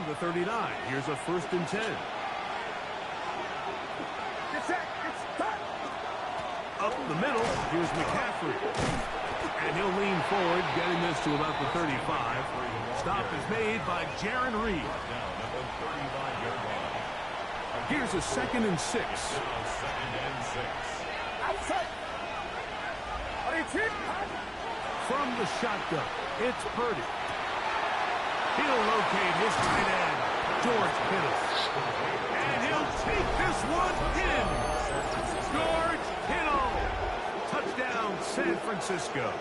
the 39. Here's a 1st and 10. Up the middle, here's McCaffrey. And he'll lean forward, getting this to about the 35. Stop is made by Jarran Reed. Here's a 2nd and 6. From the shotgun, it's Purdy. He'll locate his tight end, George Kittle. And he'll take this one in. George Kittle. Touchdown, San Francisco.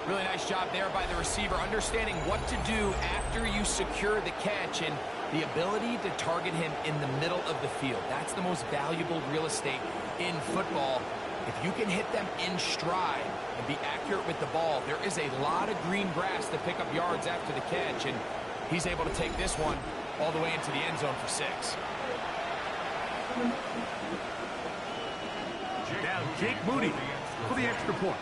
Really nice job there by the receiver, understanding what to do after you secure the catch and the ability to target him in the middle of the field. That's the most valuable real estate in football. If you can hit them in stride and be accurate with the ball, there is a lot of green grass to pick up yards after the catch, and he's able to take this one all the way into the end zone for 6. Now Jake Moody for the extra point.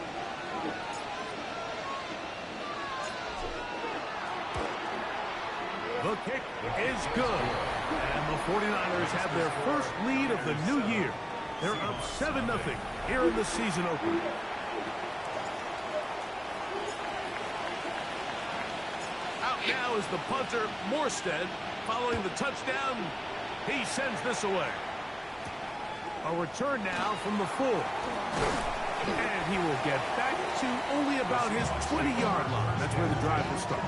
The kick is good. And the 49ers have their first lead of the new year. They're up 7-0 here in the season opener. Out now is the punter, Morstead. Following the touchdown, he sends this away. A return now from the 4. And he will get back to only about his 20-yard line. That's where the drive will start.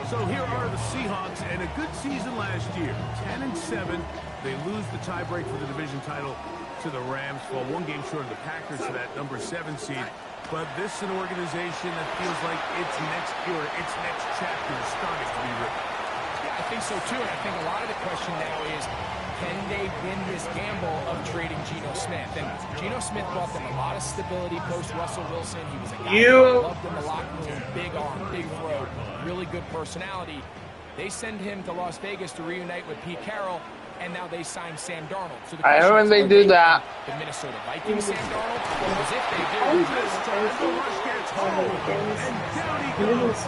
So here are the Seahawks, and a good season last year. 10-7. They lose the tiebreak for the division title to the Rams, while one game short of the Packers for that number 7 seed. But this is an organization that feels like its next era, its next chapter is starting to be written. Yeah, I think so too, and I think a lot of the question now is, can they win this gamble of trading Geno Smith? And Geno Smith brought them a lot of stability post-Russell Wilson. He was a guy who loved in the locker room, big arm, big throw, really good personality. They send him to Las Vegas to reunite with Pete Carroll, and now they sign Sam Darnold. So the I heard when they do that. The Minnesota Vikings, Sam Darnold, because if they do, This time the rush gets home, and down he goes.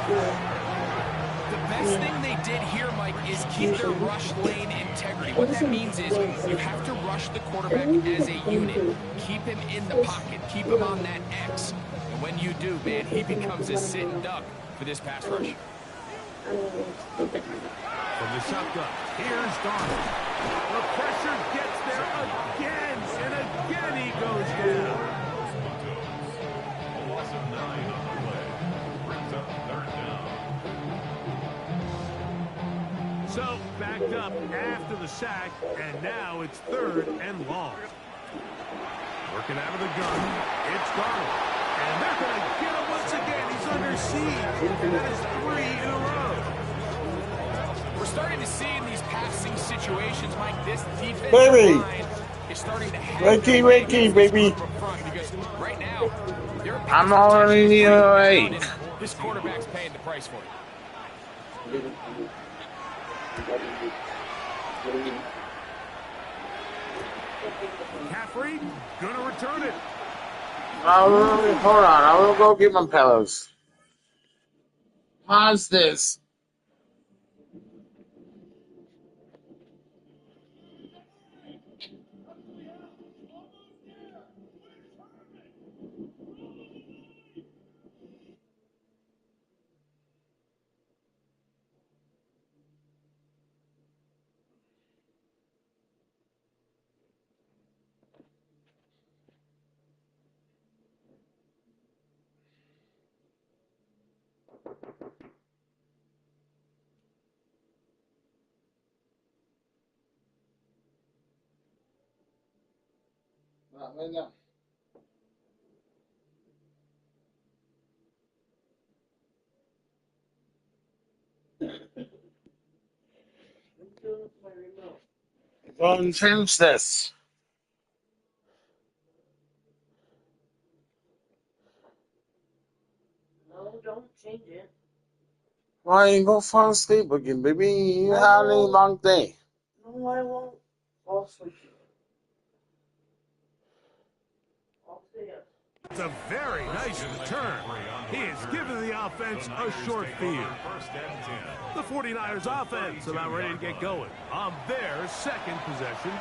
the best thing they did here, Mike, is keep their rush lane integrity. What that means is you have to rush the quarterback as a unit. Keep him in the pocket. Keep him on that X. And when you do, man, he becomes a sitting duck for this pass rush. From the shotgun, here's Darnold. The pressure gets there again, and again he goes down. So, backed up after the sack, and now it's 3rd and long. Working out of the gun, it's Darnold. And they're going to get him once again. He's under siege. That is 3 in a row. We're starting to see in these passing situations, Mike, this defensive line is starting to have Ricky, baby. Because right now, I'm already awake. This quarterback's paying the price for it. McCaffrey gonna return it. Hold on. I will go get my pillows. Pause this. Right now. Don't change this. No, don't change it. Why you go fall asleep again, baby? You had a long day. No, I won't fall asleep. I'll stay up. It's a very nice return. He has given the offense a short field. The 49ers offense about ready to get going on their second possession.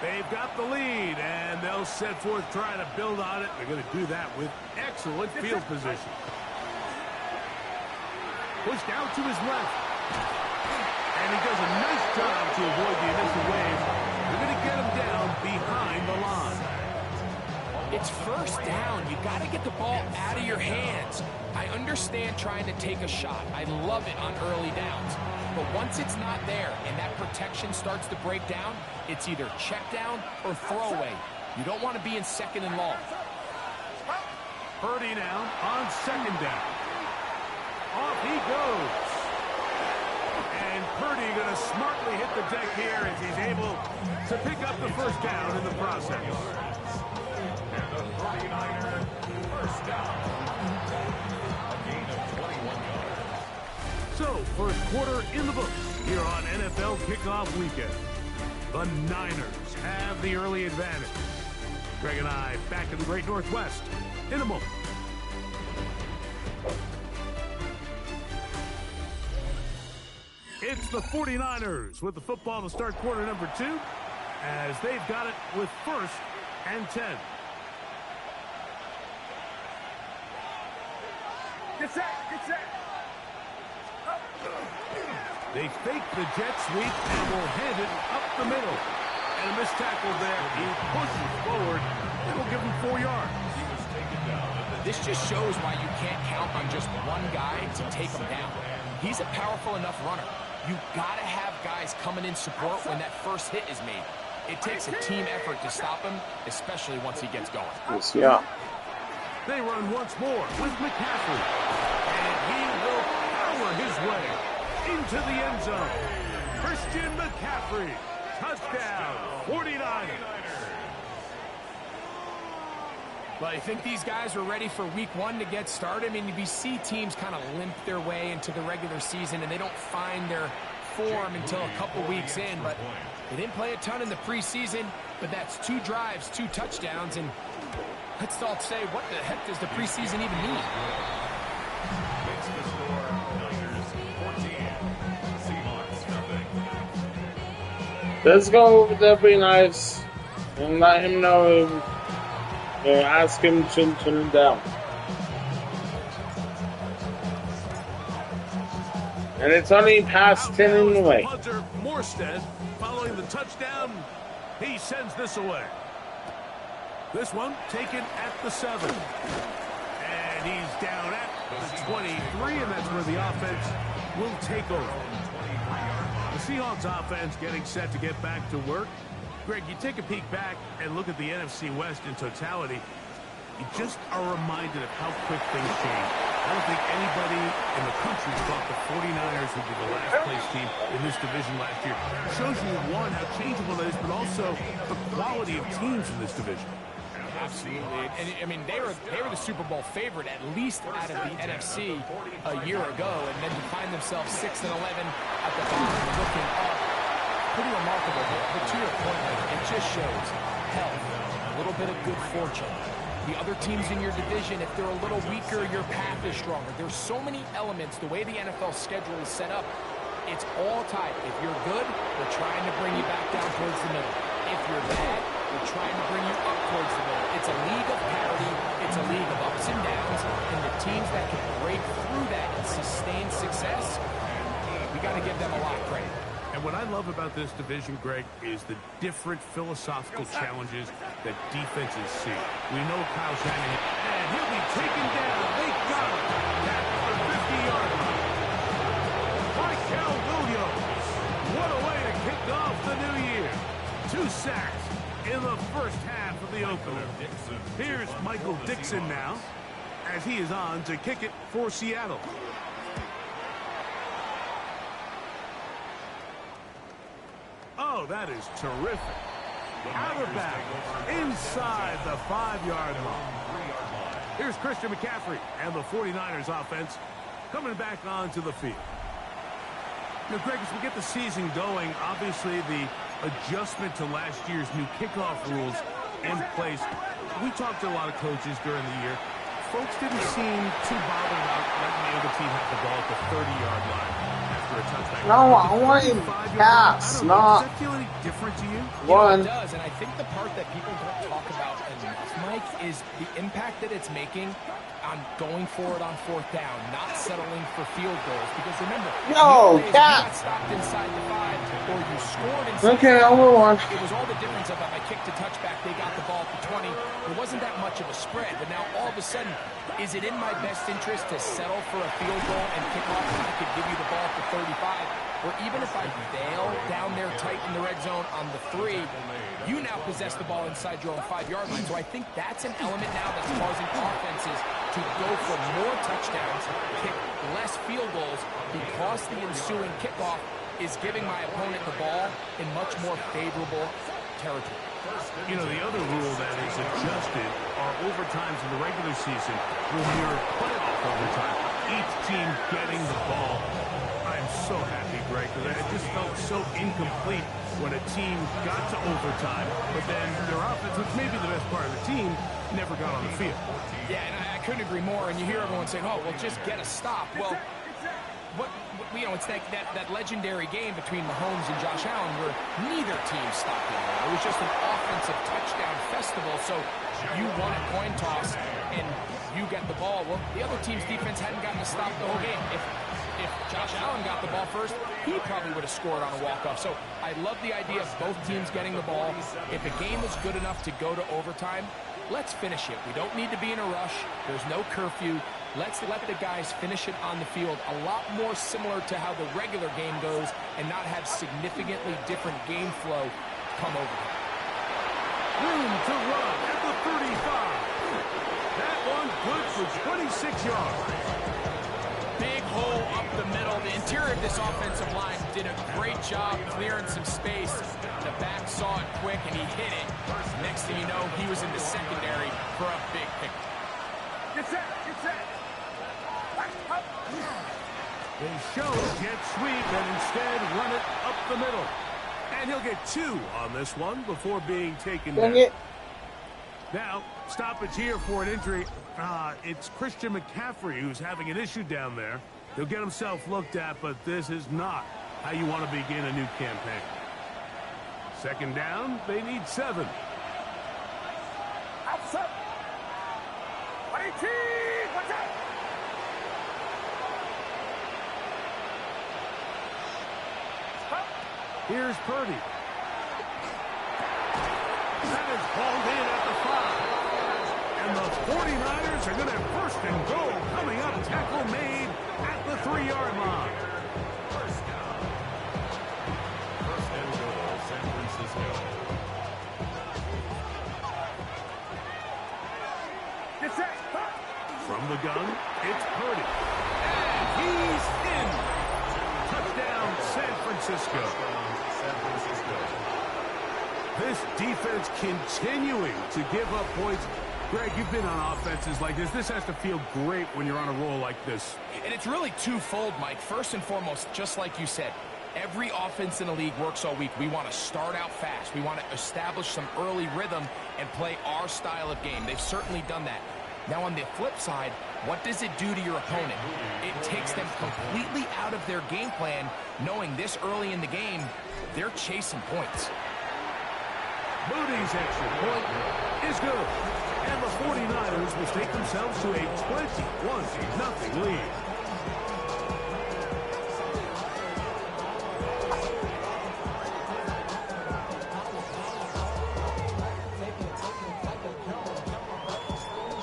They've got the lead, and they'll set forth trying to build on it. They're going to do that with excellent field position. Pushed out to his left. And he does a nice job to avoid the initial wave. They're going to get him down behind the line. It's first down. You got to get the ball out of your hands. I understand trying to take a shot. I love it on early downs. But once it's not there and that protection starts to break down, it's either check down or throwaway. You don't want to be in second and long. Purdy now on second down. Off he goes. And Purdy going to smartly hit the deck here as he's able to pick up the first down in the process. And the 49ers first down. A gain of 21 yards. So, first quarter in the books here on NFL Kickoff Weekend. The Niners have the early advantage. Greg and I back in the Great Northwest in a moment. It's the 49ers with the football to start quarter number 2 as they've got it with first and 10. Get set, get set. They fake the jet sweep and will hand it up the middle. And a missed tackle there. He pushes forward. It'll give him 4 yards. This just shows why you can't count on just one guy to take him down. He's a powerful enough runner. You've got to have guys coming in support when that first hit is made. It takes a team effort to stop him, especially once he gets going. Yes, yeah. They run once more with McCaffrey. And he will power his way into the end zone. Christian McCaffrey. Touchdown, 49ers. Well, I think these guys are ready for week 1 to get started. I mean, you see teams kind of limp their way into the regular season, and they don't find their form until a couple weeks in. But they didn't play a ton in the preseason, but that's 2 drives, 2 touchdowns, and let's all say, what the heck does the preseason even mean? Makes the score Niners 14, Seahawks nothing. Let's go over there, be nice, and let him know. Ask him to turn him down. And it's only past 10 anyway. Punter Morstead following the touchdown. He sends this away. This one taken at the 7. And he's down at the 23, and that's where the offense will take over. The Seahawks offense getting set to get back to work. Greg, you take a peek back and look at the NFC West in totality, you just are reminded of how quick things change. I don't think anybody in the country thought the 49ers would be the last place team in this division last year. It shows you, one, how changeable it is, but also the quality of teams in this division. Absolutely. And I mean, they were the Super Bowl favorite, at least out of the NFC a year ago, and then to find themselves 6-11 at the bottom looking up. Pretty remarkable, but to your point, it just shows health, a little bit of good fortune. The other teams in your division, if they're a little weaker, your path is stronger. There's so many elements. The way the NFL schedule is set up, it's all tied. If you're good, we're trying to bring you back down towards the middle. If you're bad, we're trying to bring you up towards the middle. It's a league of parity. It's a league of ups and downs. And the teams that can break through that and sustain success, we got to give them a lot of credit. And what I love about this division, Greg, is the different philosophical challenges that defenses see. We know Kyle Shanahan, and he'll be taken down. They got him at the 50-yard line. Michael Williams, what a way to kick off the new year. 2 sacks in the first half of the opener. Here's Michael Dixon now, as he is on to kick it for Seattle. Oh, that is terrific. Out of bounds, inside the 5-yard line. Here's Christian McCaffrey and the 49ers offense coming back onto the field. Now, Greg, as we get the season going, obviously the adjustment to last year's new kickoff rules in place. We talked to a lot of coaches during the year. Folks didn't seem too bothered about letting the other team have the ball at the 30-yard line after a touchdown. No, I want him 35-yard line, pass, I don't know. not Does that feel any different to you? You know, one. it does, and I think the part that people don't talk about enough, Mike, is the impact that it's making on going forward on fourth down, not settling for field goals. Because remember, No, you Cat. got stopped inside the 5, or you scored inside Okay, the I'll move on. It was all the difference of if I kicked a touchback, they got the ball at the 20. There wasn't that much of a spread, but now all of a sudden, is it in my best interest to settle for a field goal and kick off when I could give you the ball at the 35? Or even if I bail down there tight in the red zone on the 3, you now possess the ball inside your own 5-yard line. So I think that's an element now that's causing offenses to go for more touchdowns, kick less field goals, because the ensuing kickoff is giving my opponent the ball in much more favorable territory. You know, the other rule that is adjusted are overtimes in the regular season will mirror playoff overtime. Each team getting the ball. I'm so happy, Greg, because it just felt so incomplete when a team got to overtime, but then their offense, which may be the best part of the team, never got on the field. Yeah, and I couldn't agree more. And you hear everyone saying, oh, well, just get a stop. Well, you know, it's that legendary game between Mahomes and Josh Allen where neither team stopped it. It was just an offensive touchdown festival. So you won a coin toss and you get the ball. Well, the other team's defense hadn't gotten to stop the whole game. If Josh Allen got the ball first, he probably would have scored on a walk-off. So I love the idea of both teams getting the ball. If a game is good enough to go to overtime, let's finish it. We don't need to be in a rush. There's no curfew. Let's let the guys finish it on the field. A lot more similar to how the regular game goes and not have significantly different game flow come over. Room to run at the 35. That one good for 26 yards. Big hole up the middle. The interior of this offensive line did a great job clearing some space. The back saw it quick and he hit it. Next thing you know, he was in the secondary for a big pick. Get set, get set. They show jet sweep and instead run it up the middle. And he'll get 2 on this one before being taken down. Dang it. Now, stoppage here for an injury. It's Christian McCaffrey who's having an issue down there. He'll get himself looked at, but this is not how you want to begin a new campaign. Second down, they need 7. Outside. 22. Watch out. Here's Purdy. That is hauled in at the 5. And the 49ers are going to have first and goal coming up. Tackle made at the 3-yard line. First and goal, San Francisco. Get set. From the gun, it's Purdy. And he's in. Touchdown, San Francisco. This defense continuing to give up points. Greg, you've been on offenses like this. This has to feel great when you're on a roll like this. And it's really twofold, Mike. First and foremost, just like you said, every offense in the league works all week. We want to start out fast. We want to establish some early rhythm and play our style of game. They've certainly done that. Now, on the flip side, what does it do to your opponent? It takes them completely out of their game plan, knowing this early in the game, they're chasing points. Moody's extra point is good. And the 49ers will take themselves to a 21-0 lead.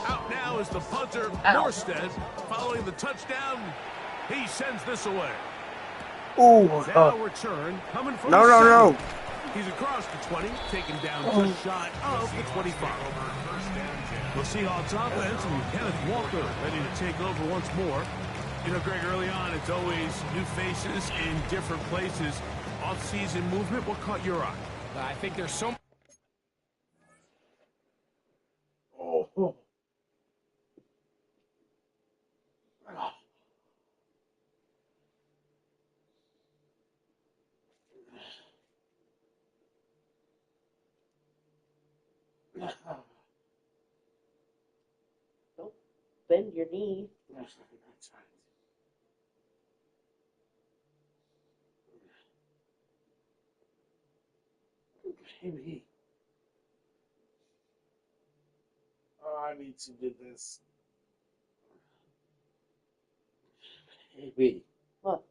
Out now is the punter, Morstead. Following the touchdown, he sends this away. Ooh. Now return coming from No, the no, center. no. He's across the 20, taken down just shy of the 25. The Seahawks offense and Kenneth Walker ready to take over once more. You know, Greg, early on, it's always new faces in different places. Off-season movement, what caught your eye? I think there's so Oh. bend your knee. That's right. Maybe. Oh, I need to do this. Maybe. What?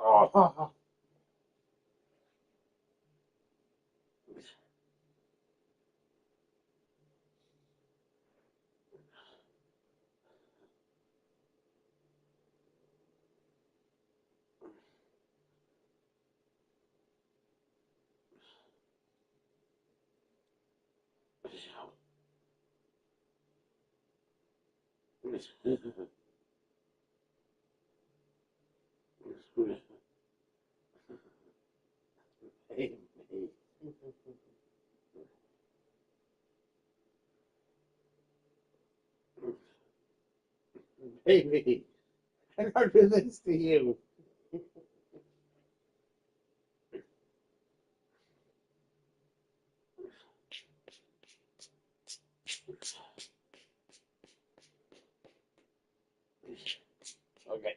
Oh. Baby, I can't do this to you. Okay.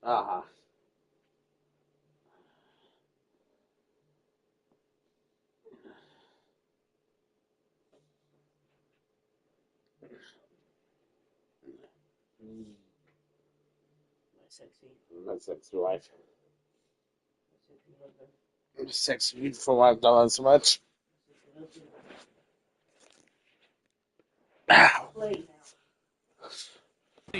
Uh-huh. My sexy. My sexy wife. My sexy husband. Sexy for $5 so much. My sexy husband. Ow. Play now.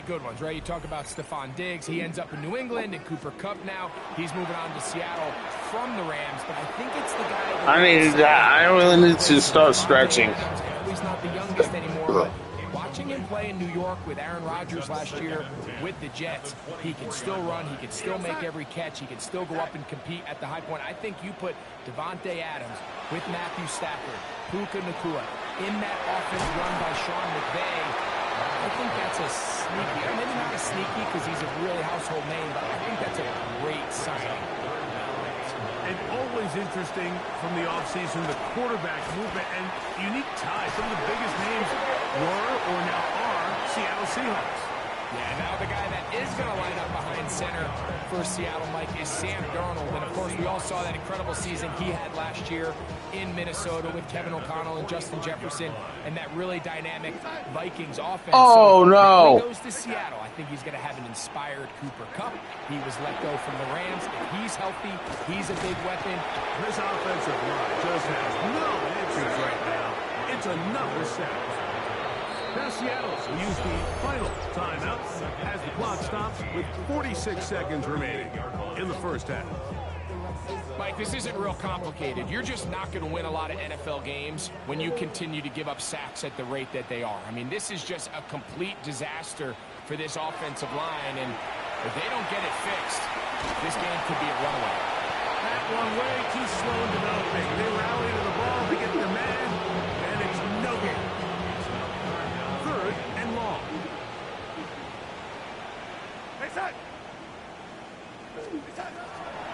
Good ones, right? You talk about Stephon Diggs. He ends up in New England, and Cooper Kupp now. He's moving on to Seattle from the Rams, but I think it's the guy. I needed that. I really need to start stretching. He's not the youngest anymore, but watching him play in New York with Aaron Rodgers last year with the Jets, he can still run, he can still make every catch, he can still go up and compete at the high point. I think you put Devontae Adams with Matthew Stafford, Puka Nacua in that offense run by Sean McVay. I think that's a sneaky, maybe not a sneaky because he's a really household name, but I think that's a great signing. And always interesting from the offseason, the quarterback movement and unique ties. Some of the biggest names were or now are Seattle Seahawks. Yeah, now the guy that is going to line up behind center for Seattle, Mike, is Sam Darnold. And, of course, we all saw that incredible season he had last year in Minnesota with Kevin O'Connell and Justin Jefferson and that really dynamic Vikings offense. Oh, so no. If he goes to Seattle, I think he's going to have an inspired Cooper Kupp. He was let go from the Rams. If he's healthy, he's a big weapon. This offensive line just has no answers right now. It's another sack. Now Seattle will use the final timeout as the clock stops with 46 seconds remaining in the first half. Mike, this isn't real complicated. You're just not going to win a lot of NFL games when you continue to give up sacks at the rate that they are. I mean, this is just a complete disaster for this offensive line, and if they don't get it fixed, this game could be a runaway. That one way too slow in developing. They rally to the ball, they get their man, and it's no game. Third and long. Hey, son!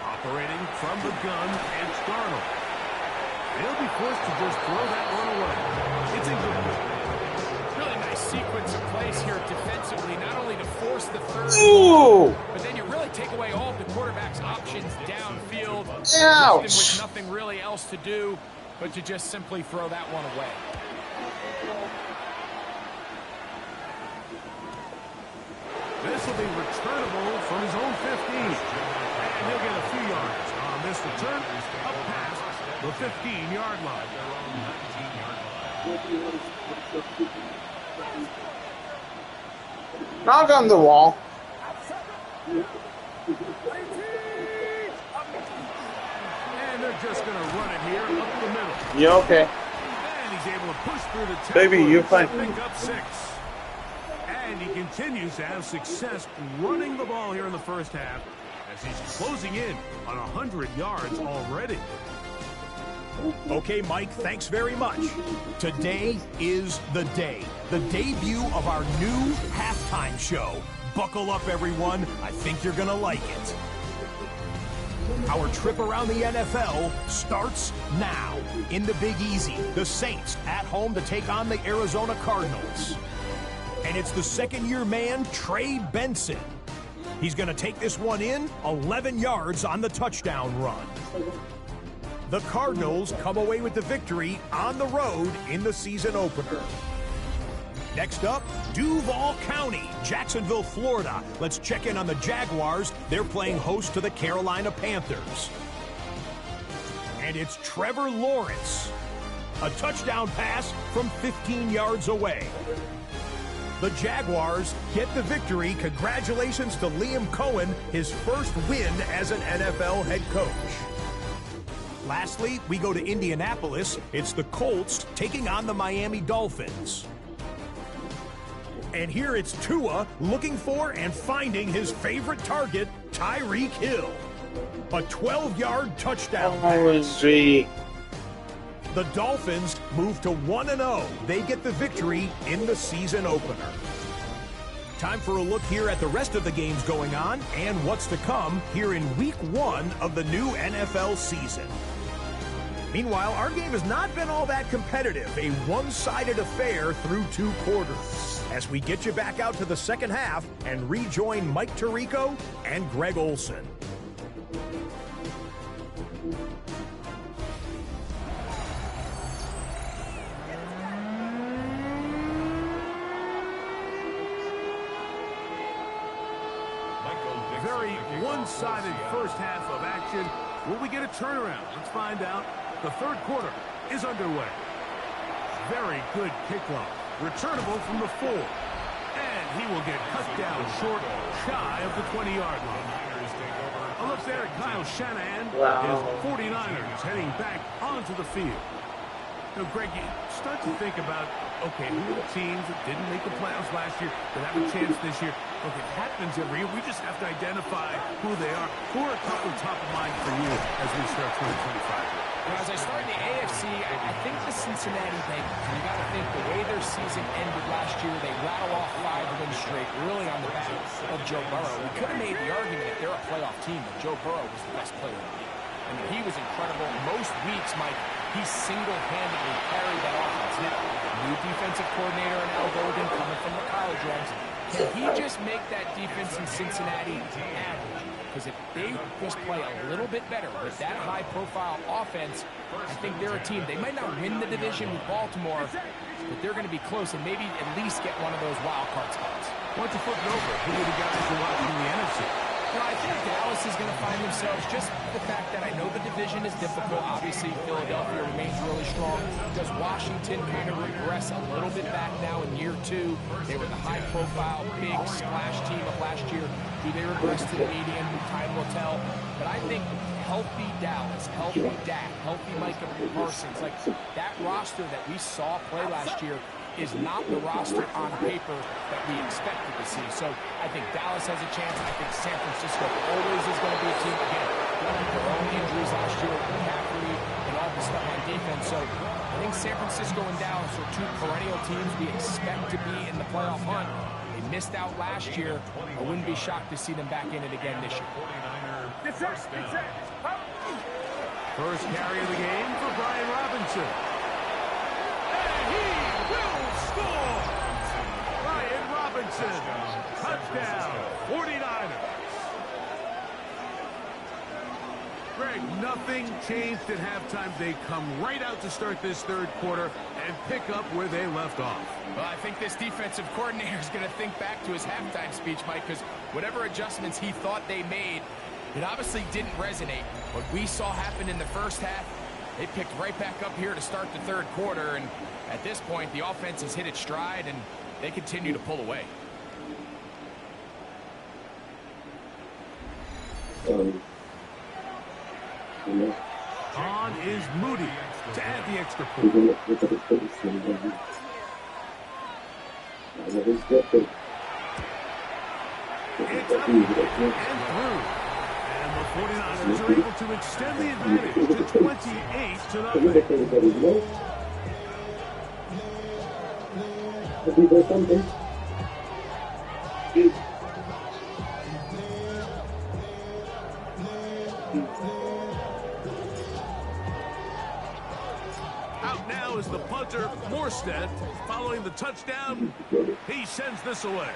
Operating from the gun, it's Darnold. He'll be forced to just throw that one away. It's incomplete. Really nice sequence of plays here defensively, not only to force the third, Ooh! but then you really take away all of the quarterback's options downfield. Ouch! With nothing really else to do but to just simply throw that one away. This will be returnable from his own 15. And he'll get a few yards on this return up past the 15-yard line. Knock on the wall. And they're just going to run it here up the middle. You okay? And he's able to push through the tackle. Baby, you're fine. Pick up 6. And he continues to have success running the ball here in the first half as he's closing in on 100 yards already. Okay, Mike, thanks very much. Today is the day. The debut of our new halftime show. Buckle up, everyone. I think you're going to like it. Our trip around the NFL starts now. In the Big Easy, the Saints at home to take on the Arizona Cardinals. And it's the second-year man, Trey Benson. He's going to take this one in 11 yards on the touchdown run. The Cardinals come away with the victory on the road in the season opener. Next up, Duval County, Jacksonville, Florida. Let's check in on the Jaguars. They're playing host to the Carolina Panthers. And it's Trevor Lawrence. A touchdown pass from 15 yards away. The Jaguars get the victory. Congratulations to Liam Cohen, his first win as an NFL head coach. Lastly, we go to Indianapolis. It's the Colts taking on the Miami Dolphins. And here it's Tua looking for and finding his favorite target, Tyreek Hill. A 12-yard touchdown pass. The Dolphins move to 1-0. They get the victory in the season opener. Time for a look here at the rest of the games going on and what's to come here in Week 1 of the new NFL season. Meanwhile, our game has not been all that competitive, a one-sided affair through 2 quarters. As we get you back out to the second half and rejoin Mike Tirico and Greg Olson. Very one-sided first half of action. Will we get a turnaround? Let's find out. The third quarter is underway. Very good kickoff. Returnable from the 4. And he will get cut down short, shy of the 20-yard line. A look there at Kyle Shanahan. His 49ers heading back onto the field. Now, Greg, you start to think about, okay, who are the teams that didn't make the playoffs last year that have a chance this year? Look, it happens every year. We just have to identify who they are. Who are a couple top of mind for you as we start 2025? Well, as I start in the AFC, I think the Cincinnati Bengals, you got to think the way their season ended last year, they rattle off 5 wins straight, really on the back of Joe Burrow. We could have made the argument if they're a playoff team that Joe Burrow was the best player in the league. I mean, he was incredible. Most weeks, Mike, he single-handedly carried that offense. Now, new defensive coordinator in Al Golden coming from the college ranks. Can he just make that defense in Cincinnati average? Because if they just play a little bit better with that high-profile offense, I think they're a team. They might not win the division with Baltimore, but they're going to be close and maybe at least get one of those wild card spots. Why don't you flip it over? Who are the guys you're watching in the NFC? You know, I think Dallas is going to find themselves, just the fact that I know the division is difficult. Obviously, Philadelphia remains really strong. Does Washington kind of regress a little bit back now in year 2? They were the high-profile, big splash team of last year. Do they regress to the median? Time will tell. But I think healthy Dallas, healthy Dak, healthy Micah Parsons, like that roster that we saw play last year is not the roster on paper that we expected to see. So I think Dallas has a chance. I think San Francisco always is going to be a team, again, with their own injuries last year with McCaffrey and all the stuff on defense. So I think San Francisco and Dallas are 2 perennial teams we expect to be in the playoff hunt. They missed out last year. I wouldn't be shocked to see them back in it again this year. First carry of the game for Brian Robinson. And he will score! Brian Robinson, touchdown, 49ers. Greg, nothing changed at halftime. They come right out to start this third quarter and pick up where they left off. Well, I think this defensive coordinator is going to think back to his halftime speech, Mike, because whatever adjustments he thought they made, it obviously didn't resonate. What we saw happen in the first half, they picked right back up here to start the third quarter, and at this point, the offense has hit its stride, and they continue to pull away. On is Moody to add the extra point. It's up and through. And the 49ers are able to extend the advantage to 28-0. Out now is the punter, Morstead. Following the touchdown, he sends this away.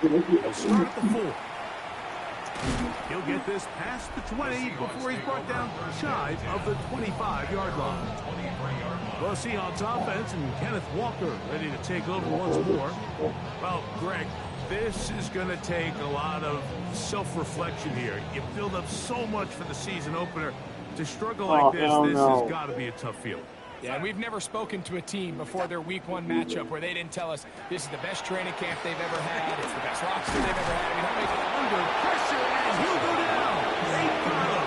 He'll start at the 4. He'll get this past the 20 before he's brought down shy of the 25-yard line. Well, Seahawks offense and Kenneth Walker ready to take over once more. Well, Greg, this is going to take a lot of self-reflection here. You build up so much for the season opener. To struggle like this has got to be a tough feeling. Yeah, and we've never spoken to a team before their Week 1 matchup where they didn't tell us this is the best training camp they've ever had, it's the best roster they've ever had. I mean, that makes it under pressure, and he'll go down. They got him.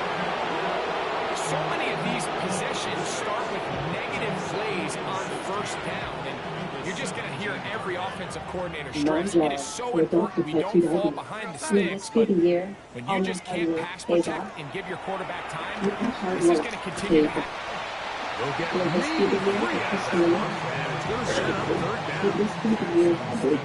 So many of these possessions start with negative plays on first down, and you're just going to hear every offensive coordinator stress. It is so important we don't fall behind the sticks, but when you just can't pass protect and give your quarterback time, this is going to continue to happen. They'll get maybe 3 out of that one, and it's going to set up 3rd down.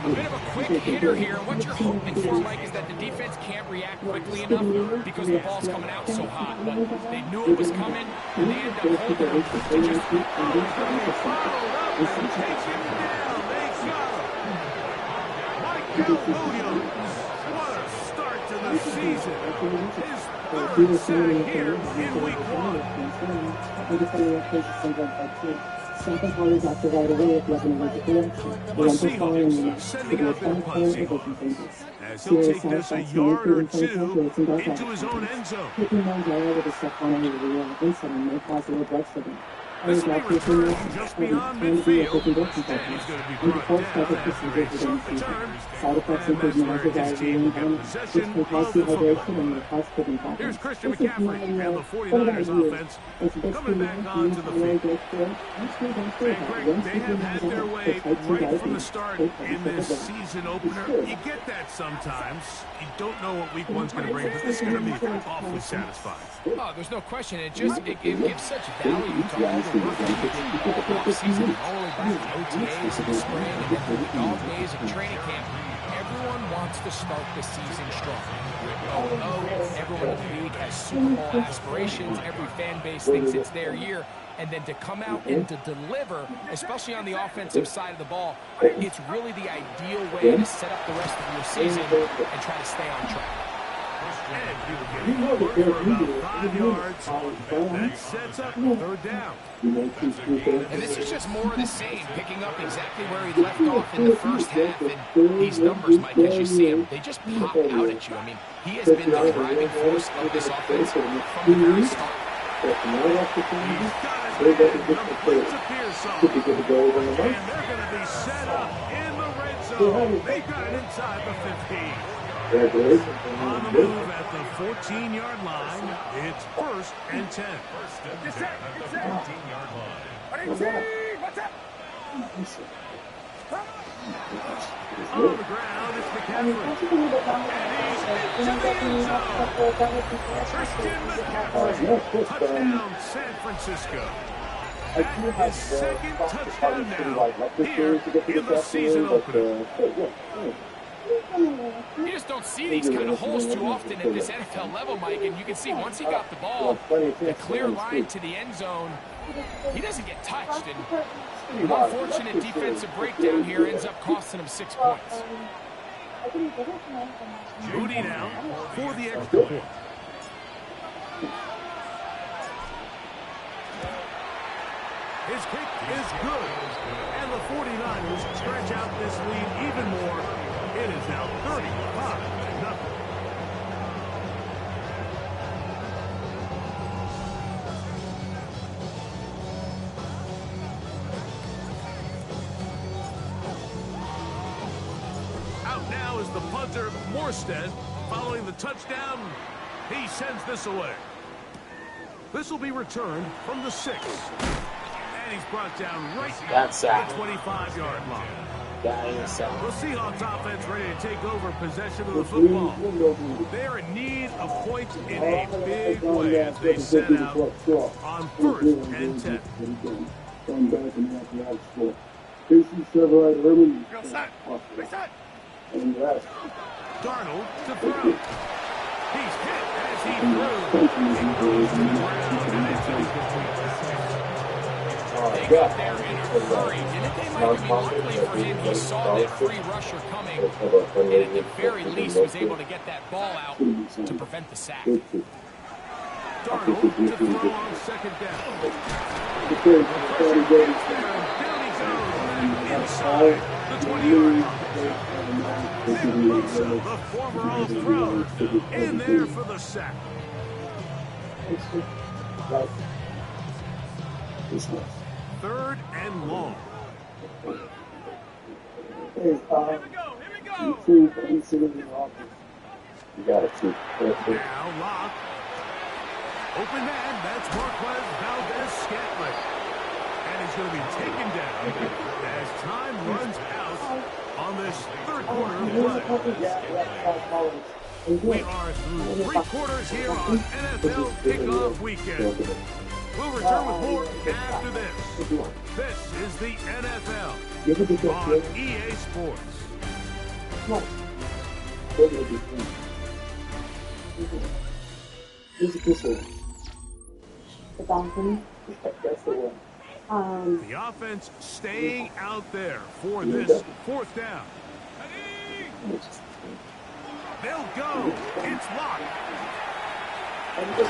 A bit of a quick hitter here. What you're hoping for, Mike, is that the defense can't react quickly enough because the ball's coming out so hot. But they knew it was coming, and they end up holding them to just... Followed up and taking it down. They got him. Michael Williams. What a start to the season. His 3rd sack here in Week 1. Second ball is after right away at 11 collection. The Seahawks sending out their punt as he'll take this a yard or 2 into his own end zone. Taking one yard with a step on over the wall incident may cause a little blood for them. This will be returned just beyond midfield. And he's going to be brought down after a short return. Side effects include nausea, diarrhea, and vomiting, which can cause dehydration and may cause kidney problems. Here's Christian McCaffrey and the 49ers offense coming back onto the field. And Greg, they have had their way right from the start in this season opener. You get that sometimes. You don't know what Week 1's going to bring, but this is going to be awfully satisfying. Oh, there's no question. It gives such value to all the work that you did all offseason, all the way back to OTAs in the spring, and then the dog days of training camp. Everyone wants to start the season strong. Everyone in the league has Super Bowl aspirations. Every fan base thinks it's their year. And then to come out and to deliver, especially on the offensive side of the ball, it's really the ideal way to set up the rest of your season and try to stay on track. And he'll get for about 5 yards. That sets up 3rd down. And this is just more of the same, picking up exactly where he left off in the first half. And these numbers, Mike, as you see them, they just pop out at you. I mean, he has been the driving force of this offense from the very start. He's got it. The plates appear some. And they're going to be set up in the red zone. They've got it inside the 15. On the move at the 14-yard line, it's 1st and 10. Get set. 14-yard line. What's up? On the ground, it's McCaffrey. And he's into the end zone. Christian McCaffrey. Touchdown, San Francisco. His 2nd touchdown now here in the season opener. You just don't see these kind of holes too often at this NFL level, Mike, and you can see once he got the ball, the clear line to the end zone, he doesn't get touched, and an unfortunate defensive breakdown here ends up costing him 6 points. Moody now for the extra point. His kick is good, and the 49ers stretch out this lead even more. It is now 35-0. Out now is the punter, Morstead. Following the touchdown, he sends this away. This will be returned from the 6. And he's brought down right at the 25-yard line. dying sound. The Seahawks offense ready to take over possession of the football. They're in need of points in a big way as they set out on 1st and 10. Going back and have the out score. Casey Severide Herman. Go set. Big set. And rest. Darnold to throw. He's hit as he throws. He goes to the ground and it's incomplete. They got there in a hurry, didn't they, Mike? I mean, luckily for him, he saw that free rusher coming, and at the very least was able to get that ball out to prevent the sack. Darnold to throw on 2nd down. Inside the 20-yard line. Nick Bosa, the former All-Pro, in there for the sack. Third and long. Here we go. You got it, too. Now Locke. Open man, that's Marquez Valdez-Scantling. And he's going to be taken down as time runs out on this 3rd quarter of play. We are through 3 quarters here on NFL Kickoff Weekend. We'll return with more after this. This is the NFL on EA Sports. The Dolphins. That's the one. The offense staying out there for this 4th down. They'll go. It's locked. And that is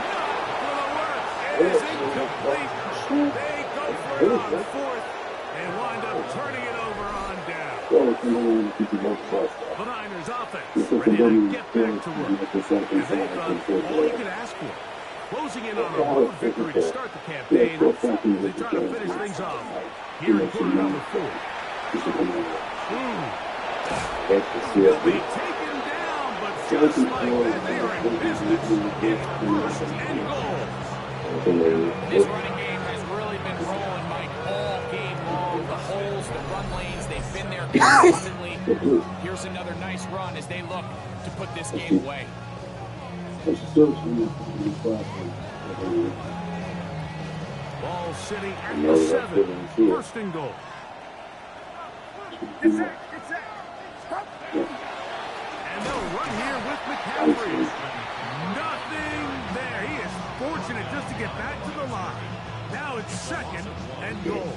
not going to work. It is incomplete. They go for it on 4th and wind up turning it over on down. The Niners offense ready to get back to work. And they've done all you can ask for. Closing in on a road victory to start the campaign, they try to finish things off here in quarter number 4. They'll be taken down, but just like that, they are in business. It's 1st and goal. This running game has really been rolling, Mike, all game long. The holes, the run lanes, they've been there consistently. Here's another nice run as they look to put this game away. Ball sitting at the 7. 1st and goal. Get set. And they'll run here with McCaffrey. Nothing there. He is fortunate just to get back to the line. Now it's 2nd and goal.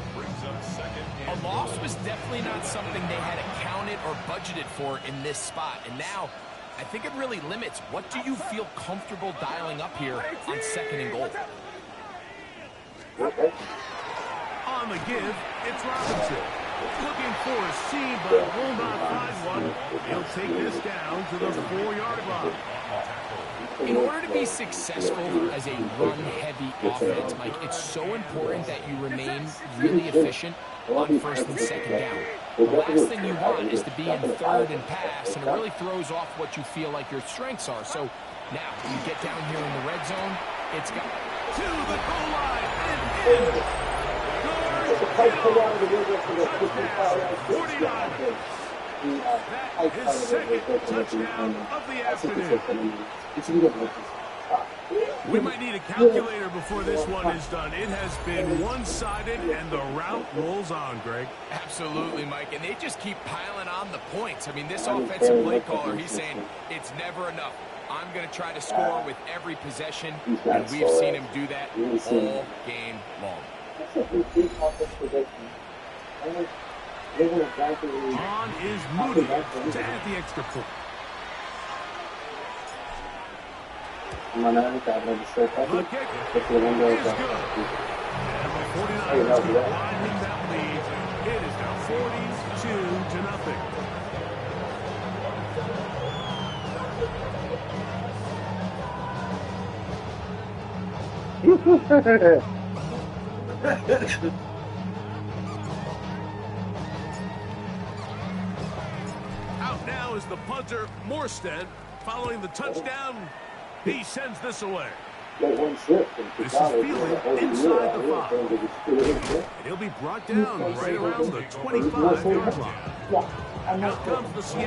A loss was definitely not something they had accounted or budgeted for in this spot. And now, I think it really limits what do you feel comfortable dialing up here on 2nd and goal. On the give, it's Robinson. Looking for a seam, but will not find one. He'll take this down to the 4-yard line. In order to be successful as a run-heavy offense, Mike, it's so important that you remain really efficient on 1st and 2nd down. The last thing you want is to be in 3rd and pass, and it really throws off what you feel like your strengths are. So now, you get down here in the red zone, it's got to the goal line and in. Touchdown, 49ers. That is 2nd touchdown of the afternoon. We might need a calculator before this one is done. It has been one-sided, and the route rolls on, Greg. Absolutely, Mike, and they just keep piling on the points. I mean, this offensive play caller, he's saying it's never enough. I'm going to try to score with every possession, and we've seen him do that all game long. On is Moody to add the extra point. The kick is good. And the 49ers keep winding that lead. It is now 42-0. Out now is the punter, Morstead. Following the touchdown, he sends this away. This is fielded inside the 5. And he'll be brought down right around the 25-yard line. Yeah, I'm Out not sure. comes the Seattle.